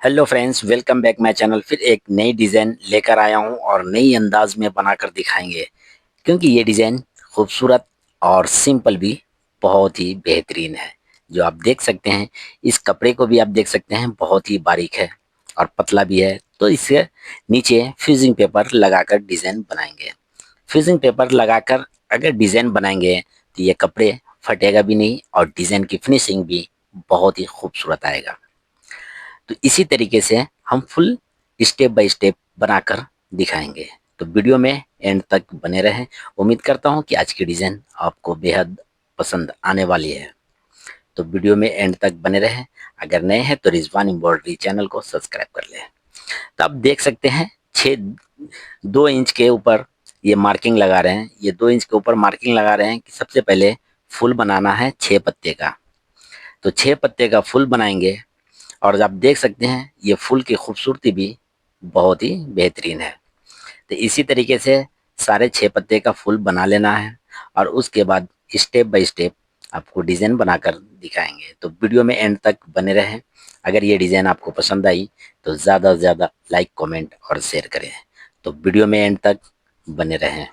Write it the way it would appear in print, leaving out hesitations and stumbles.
Hello friends, welcome back my channel. फिर एक नई डिज़ाइन लेकर आया हूं और नई अंदाज में बनाकर दिखाएंगे, क्योंकि ये डिज़ाइन खूबसूरत और सिंपल भी बहुत ही बेहतरीन है। जो आप देख सकते हैं, इस कपड़े को भी आप देख सकते हैं, बहुत ही बारीक है और पतला भी है। तो इसके नीचे फ्यूजिंग पेपर लगाकर डिज़ाइन बनाएंगे। फ्यूजिंग पेपर लगाकर अगर डिज़ाइन बनाएंगे तो ये कपड़े फटेगा भी नहीं और डिज़ाइन की फिनिशिंग भी बहुत ही खूबसूरत आएगा। तो इसी तरीके से हम फुल स्टेप बाय स्टेप बनाकर दिखाएंगे। तो वीडियो में एंड तक बने रहें। उम्मीद करता हूं कि आज की डिज़ाइन आपको बेहद पसंद आने वाली है। तो वीडियो में एंड तक बने रहें। अगर नए हैं तो रिजवान एम्ब्रॉयडरी चैनल को सब्सक्राइब कर लें। तो आप देख सकते हैं, 2 इंच के ऊपर ये मार्किंग लगा रहे हैं। ये 2 इंच के ऊपर मार्किंग लगा रहे हैं कि सबसे पहले फूल बनाना है 6 पत्ते का। तो 6 पत्ते का फूल बनाएंगे और आप देख सकते हैं ये फूल की खूबसूरती भी बहुत ही बेहतरीन है। तो इसी तरीके से सारे 6 पत्ते का फूल बना लेना है और उसके बाद स्टेप बाय स्टेप आपको डिज़ाइन बनाकर दिखाएंगे। तो वीडियो में एंड तक बने रहें। अगर ये डिज़ाइन आपको पसंद आई तो ज़्यादा से ज़्यादा लाइक, कमेंट और शेयर करें। तो वीडियो में एंड तक बने रहें।